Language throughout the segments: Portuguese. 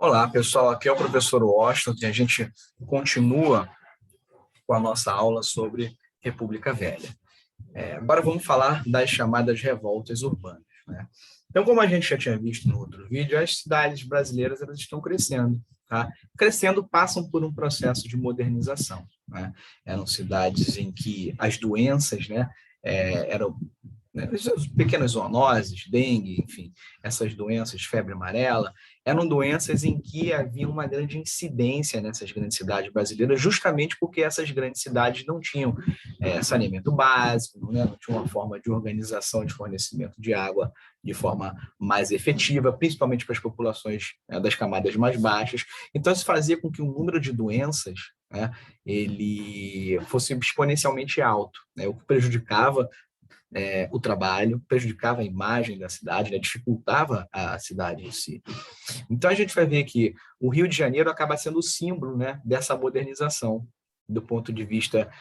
Olá, pessoal. Aqui é o professor Washington e a gente continua com a nossa aula sobre República Velha. Agora vamos falar das chamadas revoltas urbanas, né? Então, como a gente já tinha visto no outro vídeo, as cidades brasileiras elas estão crescendo, tá? Crescendo, passam por um processo de modernização, né? Eram cidades em que as doenças, né, eram as pequenas zoonoses, dengue, enfim, essas doenças, febre amarela, eram doenças em que havia uma grande incidência nessas grandes cidades brasileiras, justamente porque essas grandes cidades não tinham saneamento básico, né? Não tinham uma forma de organização de fornecimento de água de forma mais efetiva, principalmente para as populações das camadas mais baixas. Então, isso fazia com que o número de doenças, né, ele fosse exponencialmente alto, né, o que prejudicava o trabalho, prejudicava a imagem da cidade, né, dificultava a cidade em si. Então, a gente vai ver que o Rio de Janeiro acaba sendo o símbolo, né, dessa modernização, do ponto de vista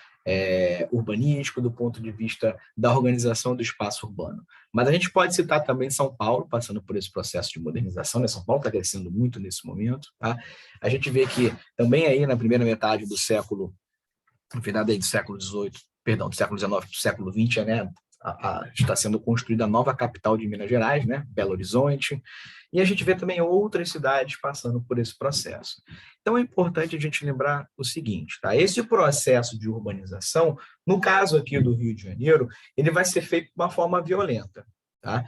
urbanístico, do ponto de vista da organização do espaço urbano. Mas a gente pode citar também São Paulo, passando por esse processo de modernização, né? São Paulo está crescendo muito nesse momento. Tá? A gente vê que também aí na primeira metade do século, no final aí do século XVIII, perdão, do século XIX para o século XX, né? Está sendo construída a nova capital de Minas Gerais, né? Belo Horizonte, e a gente vê também outras cidades passando por esse processo. Então é importante a gente lembrar o seguinte, tá? Esse processo de urbanização, no caso aqui do Rio de Janeiro, ele vai ser feito de uma forma violenta, tá?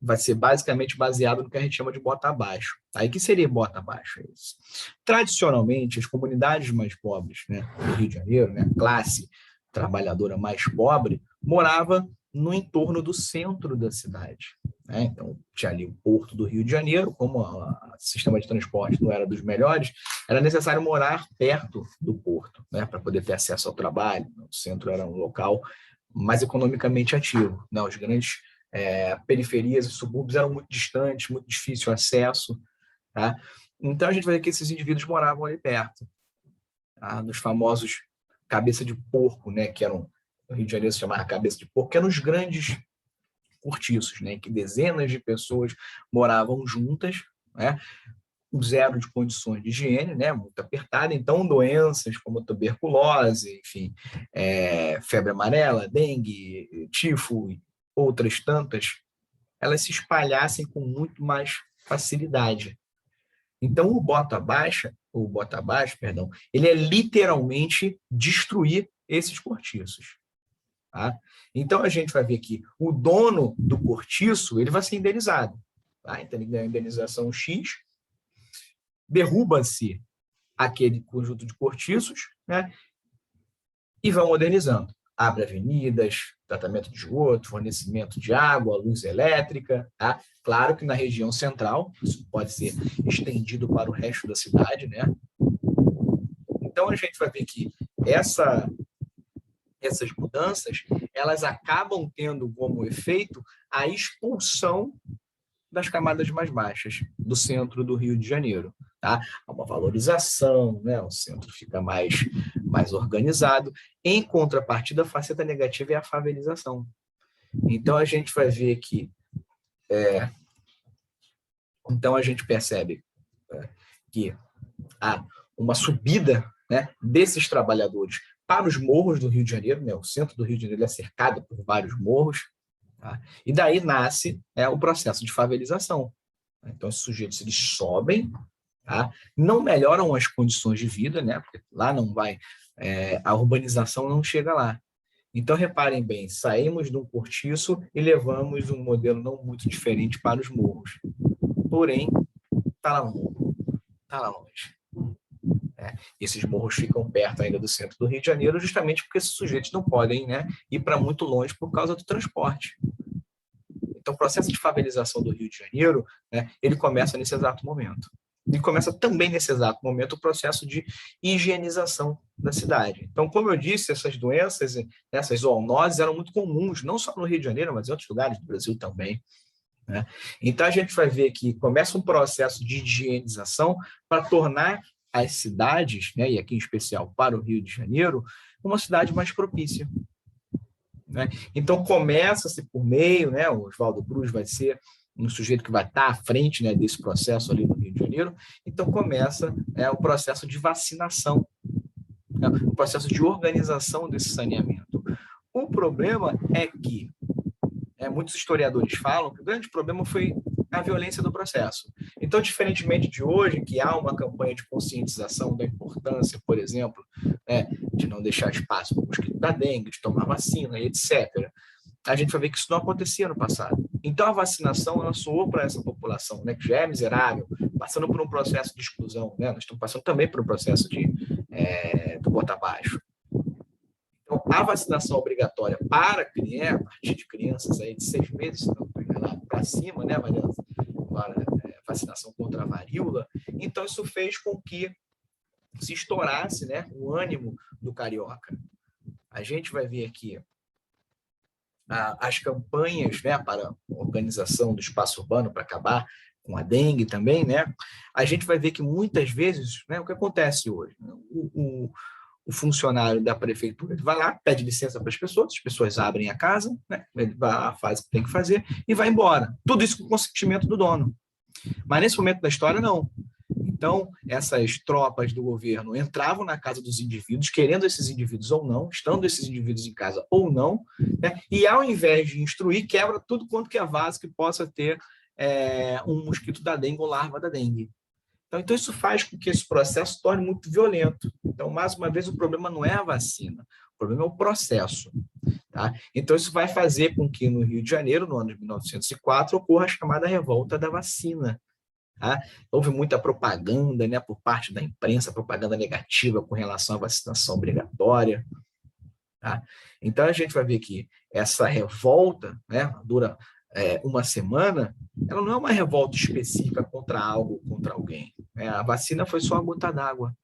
Vai ser basicamente baseado no que a gente chama de bota abaixo. Aí que seria bota abaixo? Tradicionalmente, as comunidades mais pobres, né, do Rio de Janeiro, né, classe trabalhadora mais pobre, morava no entorno do centro da cidade. Né? Então, tinha ali o Porto do Rio de Janeiro, como o sistema de transporte não era dos melhores, era necessário morar perto do porto, né, para poder ter acesso ao trabalho. O centro era um local mais economicamente ativo. Né? Os grandes periferias e subúrbios eram muito distantes, muito difícil acesso. Tá? Então, a gente vai ver que esses indivíduos moravam ali perto, tá? Nos famosos cabeça de porco, né, que eram, no Rio de Janeiro se chamava cabeça de porco, que eram os grandes cortiços, né, em que dezenas de pessoas moravam juntas, né, zero de condições de higiene, né, muito apertada, então doenças como tuberculose, enfim, febre amarela, dengue, tifo, outras tantas, elas se espalhassem com muito mais facilidade. Então, o bota abaixo, perdão, ele é literalmente destruir esses cortiços. Tá? Então, a gente vai ver que o dono do cortiço ele vai ser indenizado. Tá? Então, ele ganha a indenização X, derruba-se aquele conjunto de cortiços, né? E vão modernizando. Abre avenidas, tratamento de esgoto, fornecimento de água, luz elétrica. Tá? Claro que na região central, isso pode ser estendido para o resto da cidade, né? Então, a gente vai ver que essas mudanças, elas acabam tendo como efeito a expulsão das camadas mais baixas do centro do Rio de Janeiro. Tá? Há uma valorização, né? O centro fica mais organizado. Em contrapartida, a faceta negativa é a favelização. Então, a gente vai ver que então a gente percebe que há uma subida, né, desses trabalhadores para os morros do Rio de Janeiro, né? O centro do Rio de Janeiro é cercado por vários morros, tá? E daí nasce o processo de favelização. Então, esses sujeitos eles sobem, tá? Não melhoram as condições de vida, né? Porque lá não vai, a urbanização não chega lá. Então, reparem bem, saímos de um cortiço e levamos um modelo não muito diferente para os morros. Porém, está lá está lá longe. Esses morros ficam perto ainda do centro do Rio de Janeiro, justamente porque esses sujeitos não podem, né, ir para muito longe por causa do transporte. Então, o processo de favelização do Rio de Janeiro, né, ele começa nesse exato momento. E começa também nesse exato momento o processo de higienização da cidade. Então, como eu disse, essas doenças, essas zoonoses eram muito comuns, não só no Rio de Janeiro, mas em outros lugares do Brasil também. Né? Então, a gente vai ver que começa um processo de higienização para tornar as cidades, né, e aqui em especial para o Rio de Janeiro, uma cidade mais propícia. Né? Então, começa-se por meio, né, o Oswaldo Cruz vai ser um sujeito que vai estar à frente, né, desse processo ali no Rio de Janeiro. Então começa o processo de vacinação, né, o processo de organização desse saneamento. O problema é que muitos historiadores falam que o grande problema foi a violência do processo. Então, diferentemente de hoje, que há uma campanha de conscientização da importância, por exemplo, de não deixar espaço para o mosquito da dengue, de tomar vacina, etc., a gente vai ver que isso não acontecia no passado. Então, a vacinação ela soou para essa população, né, que já é miserável, passando por um processo de exclusão. Né? Nós estamos passando também por um processo do bota abaixo. Então, a vacinação obrigatória para criança, a partir de crianças aí de 6 meses, para cima, né, Mariana? Vacinação contra a varíola. Então, isso fez com que se estourasse, né, o ânimo do carioca. A gente vai ver aqui as campanhas, né, para a organização do espaço urbano para acabar com a dengue também, né? A gente vai ver que muitas vezes, né, o que acontece hoje, né, o funcionário da prefeitura ele vai lá, pede licença para as pessoas abrem a casa, né, ele vai lá, faz o que tem que fazer e vai embora. Tudo isso com consentimento do dono. Mas nesse momento da história, não. Então, essas tropas do governo entravam na casa dos indivíduos, querendo esses indivíduos ou não, estando esses indivíduos em casa ou não, né? E ao invés de instruir, quebra tudo quanto que é vaso que possa ter um mosquito da dengue ou larva da dengue. Então, isso faz com que esse processo se torne muito violento. Então, mais uma vez, o problema não é a vacina, o problema é o processo. Tá? Então, isso vai fazer com que no Rio de Janeiro, no ano de 1904, ocorra a chamada revolta da vacina. Tá? Houve muita propaganda, né, por parte da imprensa, propaganda negativa com relação à vacinação obrigatória. Tá? Então, a gente vai ver que essa revolta, né, dura uma semana, ela não é uma revolta específica contra algo, contra alguém. Né? A vacina foi só a gota d'água.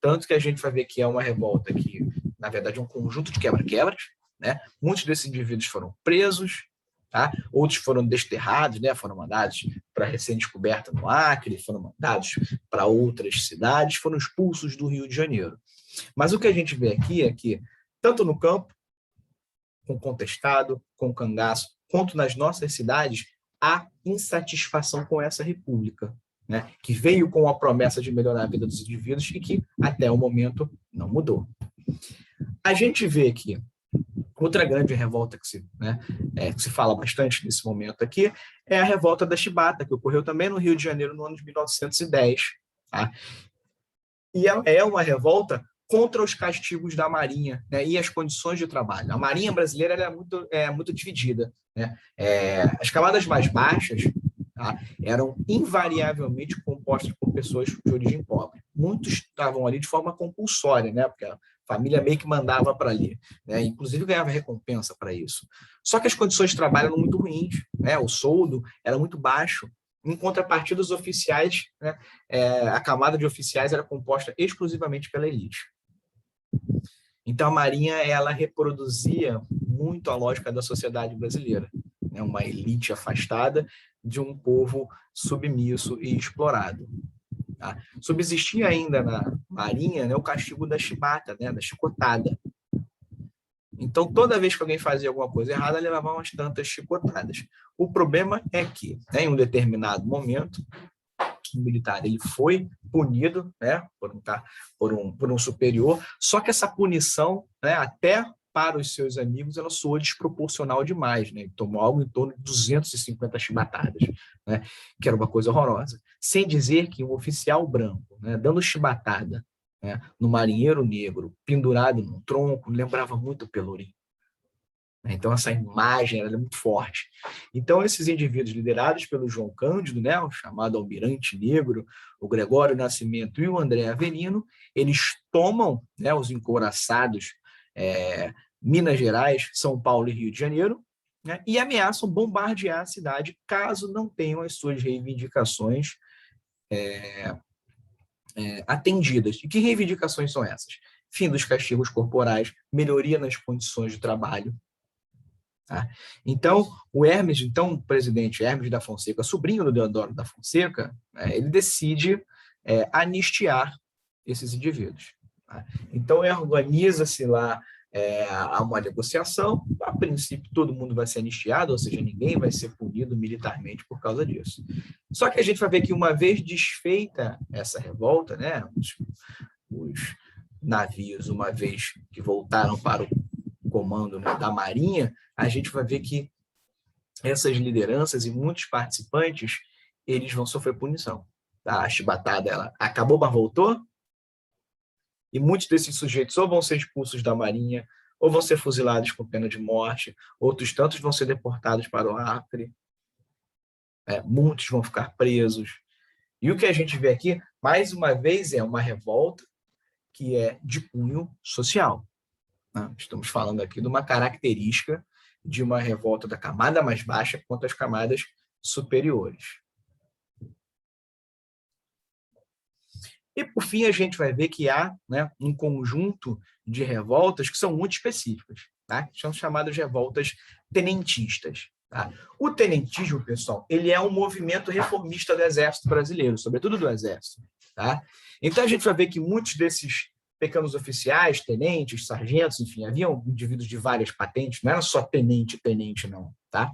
Tanto que a gente vai ver que é uma revolta que, na verdade, é um conjunto de quebra-quebras. Né? Muitos desses indivíduos foram presos, tá? Outros foram desterrados, né? Foram mandados para recém-descoberta no Acre, foram mandados para outras cidades, foram expulsos do Rio de Janeiro. Mas o que a gente vê aqui é que, tanto no campo, com contestado, com cangaço, quanto nas nossas cidades, há insatisfação com essa república, né? Que veio com a promessa de melhorar a vida dos indivíduos e que, até o momento, não mudou. A gente vê que outra grande revolta que se fala bastante nesse momento aqui é a revolta da Chibata, que ocorreu também no Rio de Janeiro no ano de 1910. Tá? E é uma revolta contra os castigos da Marinha, né, e as condições de trabalho. A Marinha brasileira era muito dividida. Né? As camadas mais baixas, tá, eram invariavelmente compostas por pessoas de origem pobre. Muitos estavam ali de forma compulsória, né, porque a família meio que mandava para ali, né, inclusive ganhava recompensa para isso. Só que as condições de trabalho eram muito ruins, né, o soldo era muito baixo. Em contrapartida, os oficiais, né, a camada de oficiais era composta exclusivamente pela elite. Então, a Marinha ela reproduzia muito a lógica da sociedade brasileira, né? Uma elite afastada de um povo submisso e explorado. Tá? Subsistia ainda na Marinha, né, o castigo da chibata, né, da chicotada. Então, toda vez que alguém fazia alguma coisa errada, levava umas tantas chicotadas. O problema é que, né, em um determinado momento, o militar ele foi punido, né, por um superior, só que essa punição, né, até para os seus amigos, ela soou desproporcional demais, né? Ele tomou algo em torno de 250 chibatadas, né, que era uma coisa horrorosa. Sem dizer que um oficial branco, né, dando chibatada, né, no marinheiro negro, pendurado num tronco, lembrava muito o Pelourinho. Então, essa imagem era muito forte. Então, esses indivíduos liderados pelo João Cândido, né, o chamado Almirante Negro, o Gregório Nascimento e o André Avelino, eles tomam, né, os encouraçados Minas Gerais, São Paulo e Rio de Janeiro, né, e ameaçam bombardear a cidade caso não tenham as suas reivindicações atendidas. E que reivindicações são essas? Fim dos castigos corporais, melhoria nas condições de trabalho. Tá? Então, o presidente Hermes da Fonseca, sobrinho do Deodoro da Fonseca, ele decide anistiar esses indivíduos. Tá? Então, organiza-se lá uma negociação, princípio, todo mundo vai ser anistiado, ou seja, ninguém vai ser punido militarmente por causa disso. Só que a gente vai ver que, uma vez desfeita essa revolta, né, os navios, uma vez que voltaram para o comando, né, da Marinha, a gente vai ver que essas lideranças e muitos participantes, eles vão sofrer punição. Tá? A chibatada, ela acabou, mas voltou, e muitos desses sujeitos ou vão ser expulsos da Marinha, ou vão ser fuzilados com pena de morte, outros tantos vão ser deportados para o Acre, muitos vão ficar presos. E o que a gente vê aqui, mais uma vez, é uma revolta que é de cunho social. Né? Estamos falando aqui de uma característica de uma revolta da camada mais baixa contra as camadas superiores. E, por fim, a gente vai ver que há, né, um conjunto de revoltas que são muito específicas, tá? Que são chamadas revoltas tenentistas. Tá? O tenentismo, pessoal, ele é um movimento reformista do Exército Brasileiro, sobretudo do Exército. Tá? Então, a gente vai ver que muitos desses pequenos oficiais, tenentes, sargentos, enfim, haviam indivíduos de várias patentes, não era só tenente, não. Tá?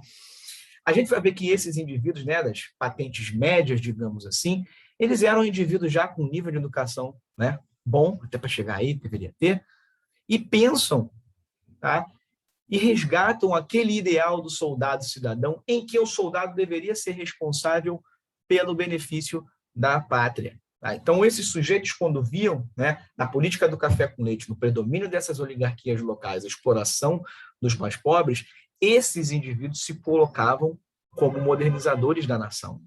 A gente vai ver que esses indivíduos, né, das patentes médias, digamos assim, eles eram indivíduos já com nível de educação, né, bom, até para chegar aí, deveria ter, e pensam, tá, e resgatam aquele ideal do soldado cidadão em que o soldado deveria ser responsável pelo benefício da pátria. Tá? Então, esses sujeitos, quando viam, né, na política do café com leite, no predomínio dessas oligarquias locais, a exploração dos mais pobres, esses indivíduos se colocavam como modernizadores da nação.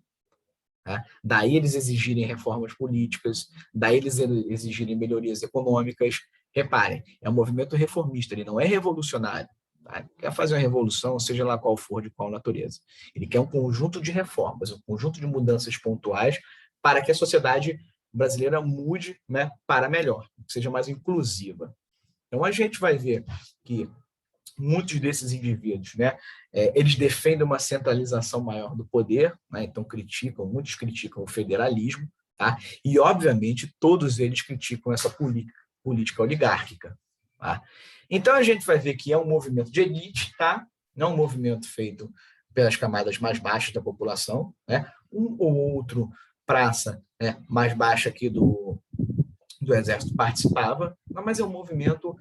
Tá? Daí eles exigirem reformas políticas, daí eles exigirem melhorias econômicas. Reparem, é um movimento reformista, ele não é revolucionário. Tá? Ele quer fazer uma revolução, seja lá qual for, de qual natureza. Ele quer um conjunto de reformas, um conjunto de mudanças pontuais para que a sociedade brasileira mude, né, para melhor, que seja mais inclusiva. Então, a gente vai ver que muitos desses indivíduos, né, eles defendem uma centralização maior do poder, né, então muitos criticam o federalismo, tá? E, obviamente, todos eles criticam essa política oligárquica. Tá? Então, a gente vai ver que é um movimento de elite, tá? Não um movimento feito pelas camadas mais baixas da população, né? Um ou outro praça, né, mais baixa aqui do Exército participava, mas é um movimento,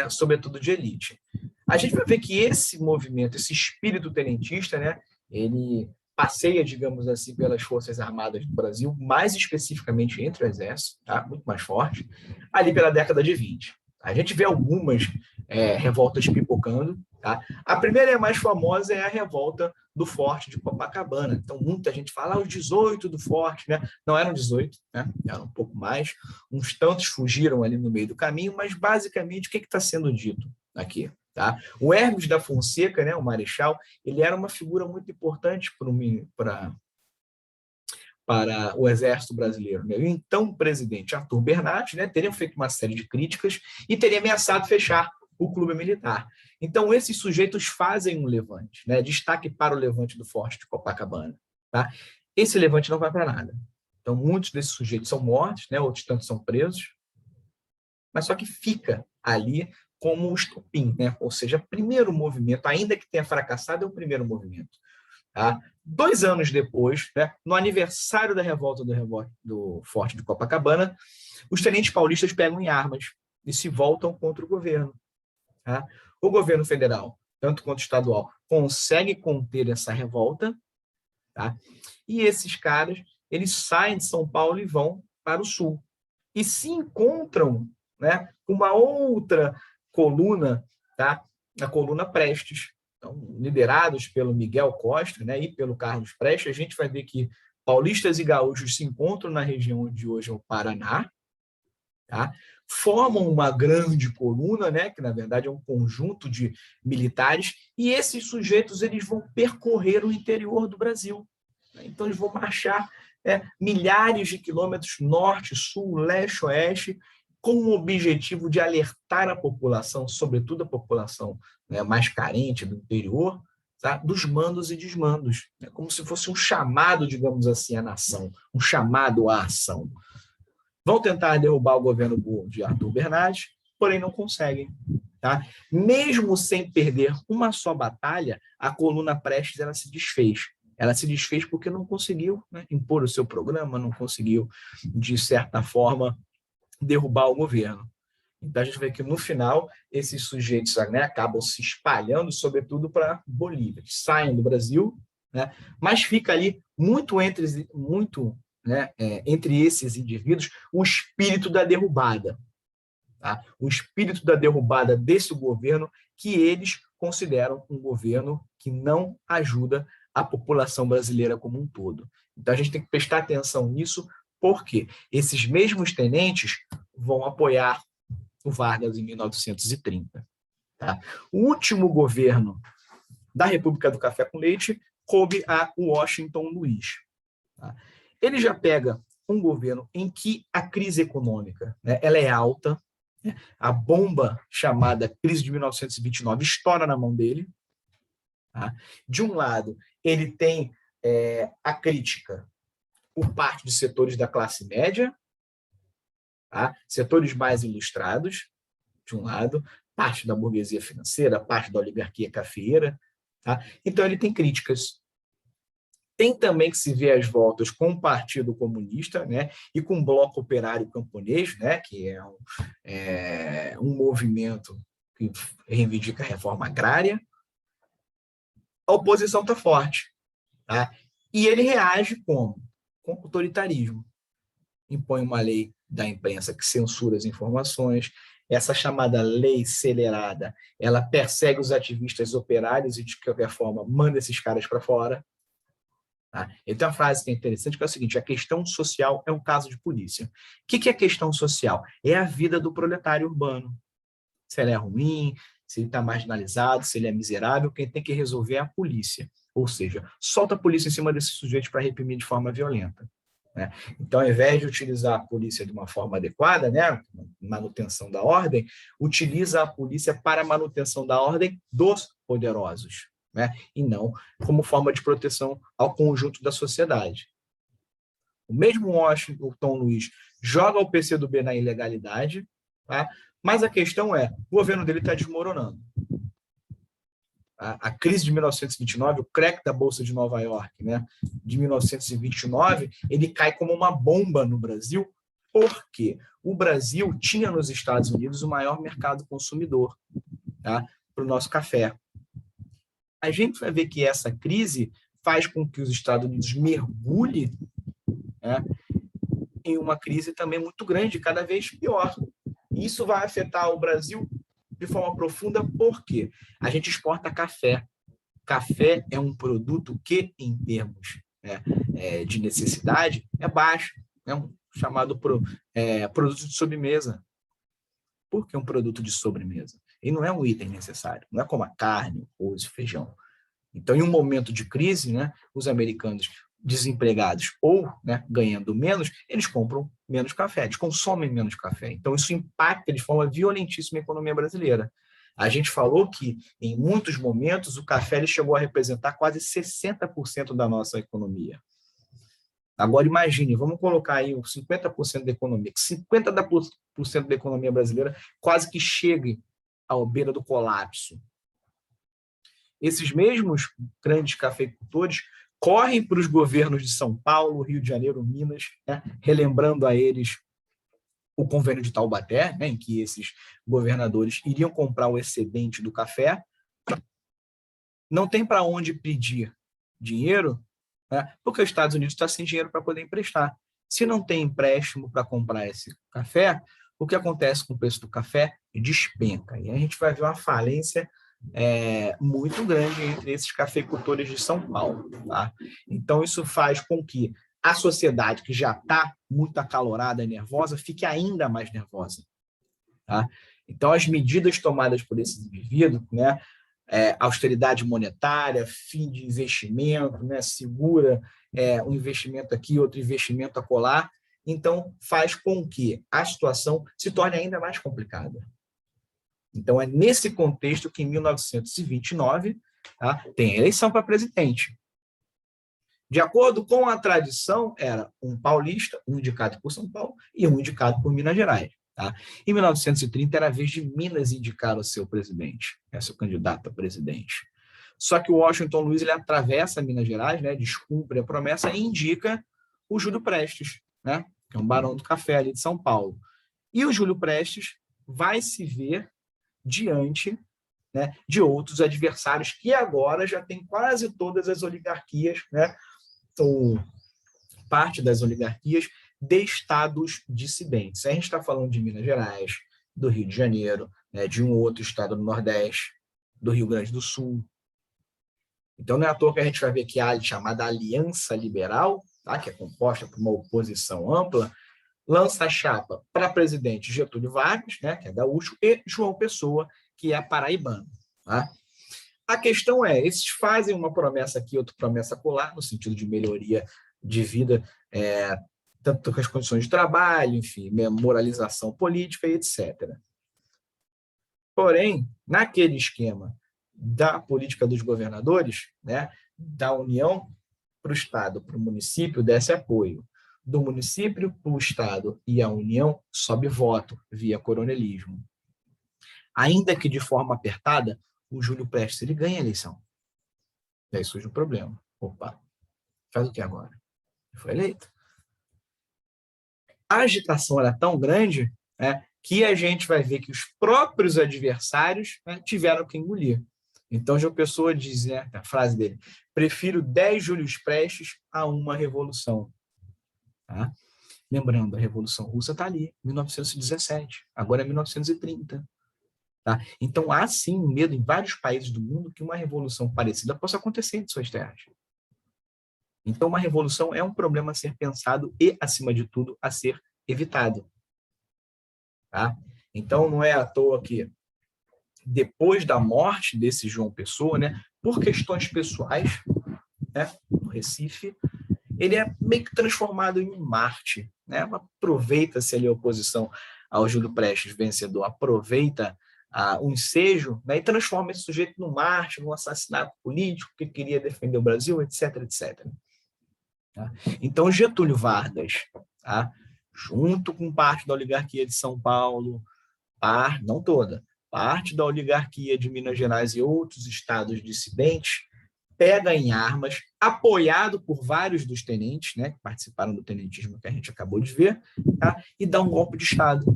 sobretudo, de elite. A gente vai ver que esse movimento, esse espírito tenentista, né, ele passeia, digamos assim, pelas Forças Armadas do Brasil, mais especificamente entre o Exército, tá? Muito mais forte, ali pela década de 20. A gente vê algumas revoltas pipocando. Tá? A primeira e a mais famosa é a revolta do Forte de Copacabana. Então, muita gente fala, os 18 do Forte, né? Não eram 18, né? Eram um pouco mais. Uns tantos fugiram ali no meio do caminho, mas, basicamente, o que está sendo dito aqui? Tá? O Hermes da Fonseca, né, o Marechal, ele era uma figura muito importante para o Exército Brasileiro. Né? O então presidente Arthur Bernardes, né, teria feito uma série de críticas e teria ameaçado fechar o clube militar. Então, esses sujeitos fazem um levante, né? Destaque para o levante do Forte de Copacabana. Tá? Esse levante não vai para nada. Então, muitos desses sujeitos são mortos, né? Outros tantos são presos, mas só que fica ali como um estopim, né? Ou seja, primeiro movimento, ainda que tenha fracassado, é o primeiro movimento. Tá? 2 anos depois, né, no aniversário da revolta do Forte de Copacabana, os tenentes paulistas pegam em armas e se voltam contra o governo. Tá? O governo federal, tanto quanto estadual, consegue conter essa revolta, tá? E esses caras, eles saem de São Paulo e vão para o sul. E se encontram, né, com uma outra coluna, tá? A coluna Prestes. Então, liderados pelo Miguel Costa, né, e pelo Carlos Prestes, a gente vai ver que paulistas e gaúchos se encontram na região de hoje é o Paraná, tá? Formam uma grande coluna, né, que na verdade é um conjunto de militares, e esses sujeitos eles vão percorrer o interior do Brasil. Então, eles vão marchar milhares de quilômetros norte, sul, leste, oeste, com o objetivo de alertar a população, sobretudo a população, né, mais carente do interior, tá, dos mandos e desmandos, né, como se fosse um chamado, digamos assim, à nação, um chamado à ação. Vão tentar derrubar o governo de Arthur Bernardes, porém não conseguem. Tá? Mesmo sem perder uma só batalha, a coluna Prestes ela se desfez. Ela se desfez porque não conseguiu, né, impor o seu programa, não conseguiu, de certa forma, derrubar o governo. Então, a gente vê que, no final, esses sujeitos, né, acabam se espalhando, sobretudo para Bolívia. Eles saem do Brasil, né, mas fica ali entre esses indivíduos o espírito da derrubada. Tá? O espírito da derrubada desse governo que eles consideram um governo que não ajuda a população brasileira como um todo. Então, a gente tem que prestar atenção nisso, porque esses mesmos tenentes vão apoiar o Vargas em 1930. Tá? O último governo da República do Café com Leite coube a Washington Luiz. Tá? Ele já pega um governo em que a crise econômica, né, ela é alta, né? A bomba chamada crise de 1929 estoura na mão dele. Tá? De um lado, ele tem a crítica por parte de setores da classe média, tá? Setores mais ilustrados, de um lado, parte da burguesia financeira, parte da oligarquia cafeeira. Tá? Então, ele tem críticas. Tem também que se ver as voltas com o Partido Comunista, né, e com o Bloco Operário Camponês, né, que é um movimento que reivindica a reforma agrária. A oposição está forte. Tá? E ele reage como? Com autoritarismo. Impõe uma lei da imprensa que censura as informações. Essa chamada lei celerada, ela persegue os ativistas operários e, de qualquer forma, manda esses caras para fora. Tá? Ele tem uma frase que é interessante, que é o seguinte: a questão social é um caso de polícia. O que é questão social? É a vida do proletário urbano. Se ele é ruim, se ele está marginalizado, se ele é miserável, quem tem que resolver é a polícia. Ou seja, solta a polícia em cima desses sujeitos para reprimir de forma violenta. Né? Então, ao invés de utilizar a polícia de uma forma adequada, né, manutenção da ordem, utiliza a polícia para a manutenção da ordem dos poderosos, né, e não como forma de proteção ao conjunto da sociedade. O mesmo Washington Luiz joga o PCdoB na ilegalidade, tá? Mas a questão é, o governo dele está desmoronando. A crise de 1929, o crack da Bolsa de Nova York, né, de 1929, ele cai como uma bomba no Brasil, porque o Brasil tinha nos Estados Unidos o maior mercado consumidor, tá, para o nosso café. A gente vai ver que essa crise faz com que os Estados Unidos mergulhem, né, em uma crise também muito grande, cada vez pior. Isso vai afetar o Brasil de forma profunda, porque a gente exporta café. Café é um produto que, em termos de necessidade, é baixo. É um chamado produto de sobremesa. Por que um produto de sobremesa? Ele não é um item necessário, não é como a carne, o arroz, o feijão. Então, em um momento de crise, né, os americanos desempregados ou, né, ganhando menos, eles compram menos café, eles consomem menos café. Então, isso impacta de forma violentíssima a economia brasileira. A gente falou que, em muitos momentos, o café ele chegou a representar quase 60% da nossa economia. Agora, imagine, vamos colocar aí os 50% da economia, que 50% da economia brasileira quase que chegue à beira do colapso. Esses mesmos grandes cafeicultores correm para os governos de São Paulo, Rio de Janeiro, Minas, né, relembrando a eles o convênio de Taubaté, né, em que esses governadores iriam comprar o excedente do café. Não tem para onde pedir dinheiro, né, porque os Estados Unidos estão sem dinheiro para poder emprestar. Se não tem empréstimo para comprar esse café, o que acontece com o preço do café? Despenca. E a gente vai ver uma falência muito grande entre esses cafeicultores de São Paulo. Tá? Então, isso faz com que a sociedade, que já está muito acalorada e nervosa, fique ainda mais nervosa. Tá? Então, as medidas tomadas por esses indivíduos, né, austeridade monetária, fim de investimento, né, segura um investimento aqui, outro investimento acolá, então faz com que a situação se torne ainda mais complicada. Então, é nesse contexto que, em 1929, tá, tem eleição para presidente. De acordo com a tradição, era um paulista, um indicado por São Paulo e um indicado por Minas Gerais. Tá? Em 1930, era a vez de Minas indicar o seu presidente, seu candidato a presidente. Só que o Washington Luiz ele atravessa Minas Gerais, né, descumpre a promessa e indica o Júlio Prestes, né, que é um barão do café ali de São Paulo. E o Júlio Prestes vai se ver diante, né, de outros adversários que agora já tem quase todas as oligarquias, né, ou parte das oligarquias de estados dissidentes. A gente está falando de Minas Gerais, do Rio de Janeiro, né, de um outro estado do Nordeste, do Rio Grande do Sul. Então, não é à toa que a gente vai ver que a chamada Aliança Liberal, tá, que é composta por uma oposição ampla, lança a chapa para presidente Getúlio Vargas, né, que é gaúcho, e João Pessoa, que é paraibano. Tá? A questão é, eles fazem uma promessa aqui, outra promessa colar, no sentido de melhoria de vida, tanto com as condições de trabalho, enfim, moralização política e etc. Porém, naquele esquema da política dos governadores, né, da União para o Estado, para o município, desce apoio. Do município para o Estado e a União, sobe voto via coronelismo. Ainda que de forma apertada, o Júlio Prestes ele ganha a eleição. E aí surge um problema. Opa, faz o que agora? Ele foi eleito. A agitação era tão grande, né, que a gente vai ver que os próprios adversários, né, tiveram que engolir. Então, João Pessoa diz, né, a frase dele, prefiro 10 Júlios Prestes a uma revolução. Tá? Lembrando, a Revolução Russa está ali, 1917, agora é 1930. Tá? Então, há sim um medo em vários países do mundo que uma revolução parecida possa acontecer em suas terras. Então, uma revolução é um problema a ser pensado e, acima de tudo, a ser evitado. Tá? Então, não é à toa que, depois da morte desse João Pessoa, né, por questões pessoais, né, no Recife, ele é meio que transformado em um Marte. Né? Aproveita-se ali a oposição ao Júlio Prestes, vencedor, aproveita o ensejo, né, e transforma esse sujeito num Marte, num assassinato político que queria defender o Brasil, etc, etc. Tá? Então, Getúlio Vargas, tá, junto com parte da oligarquia de São Paulo, não toda, parte da oligarquia de Minas Gerais e outros estados dissidentes, pega em armas, apoiado por vários dos tenentes, né, que participaram do tenentismo que a gente acabou de ver, tá, e dá um golpe de Estado.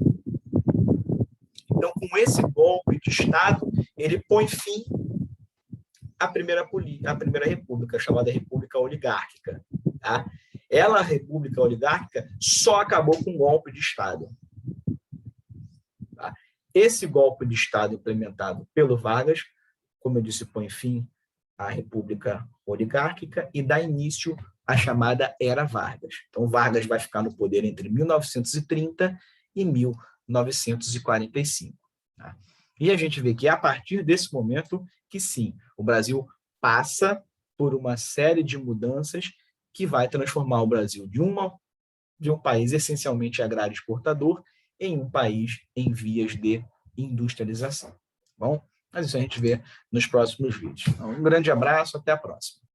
Então, com esse golpe de Estado, ele põe fim à primeira república, chamada República Oligárquica. Tá? Ela, a República Oligárquica, só acabou com um golpe de Estado. Tá? Esse golpe de Estado implementado pelo Vargas, como eu disse, põe fim à República Oligárquica e dá início à chamada Era Vargas. Então, Vargas vai ficar no poder entre 1930 e 1945. Tá? E a gente vê que é a partir desse momento que, sim, o Brasil passa por uma série de mudanças que vai transformar o Brasil de um país essencialmente agrário exportador em um país em vias de industrialização. Bom, mas isso a gente vê nos próximos vídeos. Então, um grande abraço, até a próxima.